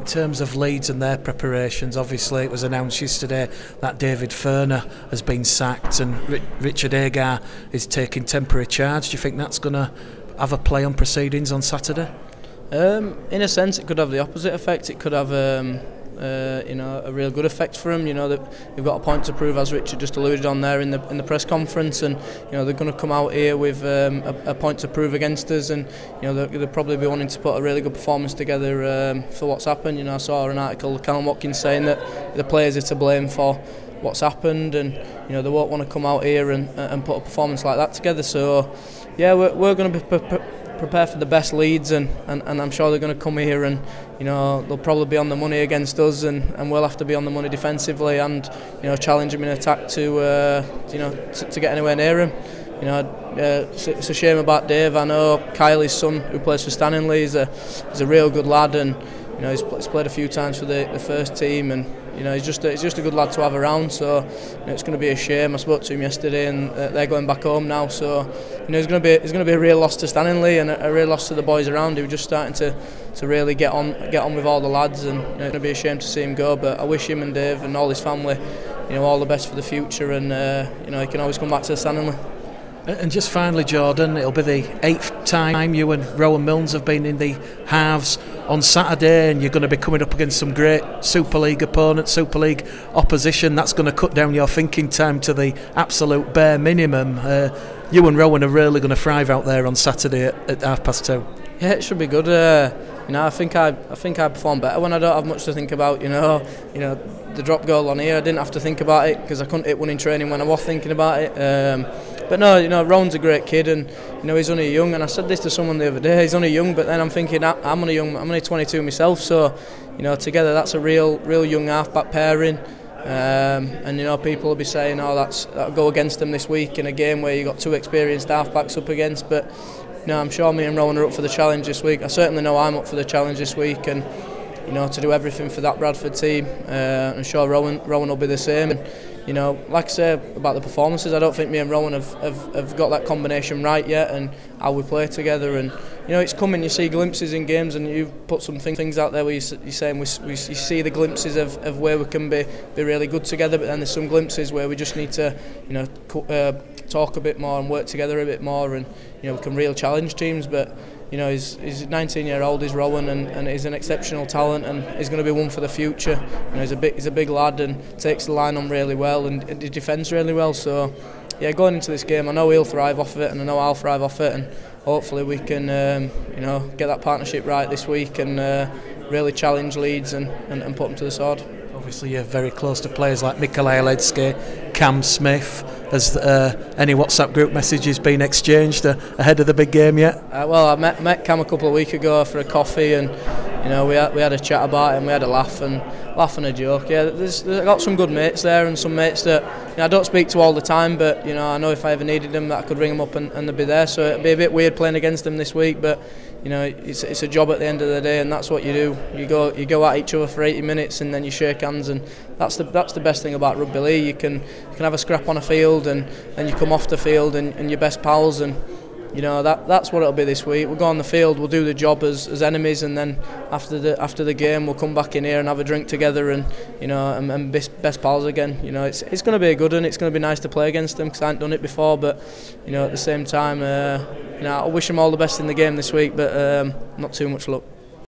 terms of Leeds and their preparations, obviously it was announced yesterday that David Furner has been sacked and Richard Agar is taking temporary charge. Do you think that's going to have a play on proceedings on Saturday? In a sense, it could have the opposite effect. It could have a real good effect for them. That we've got a point to prove, as Richard just alluded on there in the press conference, and they're going to come out here with a point to prove against us, and they'll probably be wanting to put a really good performance together for what's happened. I saw an article of Callum Watkins saying that the players are to blame for what's happened, and they won't want to come out here and put a performance like that together. So yeah, we're going to be prepare for the best Leeds, and I'm sure they're going to come here and they'll probably be on the money against us, and we'll have to be on the money defensively and challenge them in attack to get anywhere near him. It's a shame about Dave. I know Kylie's son, who plays for Stanley, is a real good lad, and he's played a few times for the first team, and he's just a good lad to have around. So it's going to be a shame. I spoke to him yesterday, and they're going back home now. So it's going to be a real loss to Stanley and a real loss to the boys around who are just starting to really get on with all the lads. And it's going to be a shame to see him go. But I wish him and Dave and all his family all the best for the future. And he can always come back to Stanley. And just finally, Jordan, it'll be the 8th time you and Rowan Milnes have been in the halves on Saturday, and you're going to be coming up against some great Super League opponents, Super League opposition. That's going to cut down your thinking time to the absolute bare minimum. You and Rowan are really going to thrive out there on Saturday at 2:30. Yeah, it should be good. I think I perform better when I don't have much to think about. The drop goal on here, I didn't have to think about it because I couldn't hit one in training when I was thinking about it. But no, Rowan's a great kid, and he's only young. And I said this to someone the other day. He's only young, but then I'm thinking I'm only 22 myself. So, together that's a real young half-back pairing. And people will be saying, that'll go against them this week in a game where you got two experienced half-backs up against. But I'm sure me and Rowan are up for the challenge this week. I certainly know I'm up for the challenge this week, and to do everything for that Bradford team. I'm sure Rowan will be the same. And, like I say about the performances, I don't think me and Rowan have got that combination right yet, and how we play together. And it's coming. You see glimpses in games, and you've put some things out there where you're saying you see the glimpses of where we can be really good together. But then there's some glimpses where we just need to talk a bit more and work together a bit more, and we can real challenge teams. But he's 19-year-old, he's Rowan, and he's an exceptional talent, and he's going to be one for the future. He's a big lad and takes the line on really well, and he defends really well. So yeah, going into this game, I know he'll thrive off of it, and I know I'll thrive off it, and hopefully we can get that partnership right this week and really challenge Leeds and put them to the sword. Obviously you're very close to players like Mikael Ledski, Cam Smith. Has any WhatsApp group messages been exchanged ahead of the big game yet? Well, I met Cam a couple of weeks ago for a coffee, and we had a chat about it, and we had a laugh and a joke. Yeah, I got some good mates there, and some mates that I don't speak to all the time, but I know if I ever needed them that I could ring them up and they'd be there. So it'd be a bit weird playing against them this week, but it's a job at the end of the day, and that's what you do. You go at each other for 80 minutes, and then you shake hands, and that's the best thing about rugby league. You can have a scrap on a field, and then you come off the field and you're best pals, and that's what it'll be this week. We'll go on the field, we'll do the job as enemies, and then after the game we'll come back in here and have a drink together, and and best pals again. It's going to be a good one. It's going to be nice to play against them because I haven't done it before, but at the same time I wish them all the best in the game this week, but not too much luck.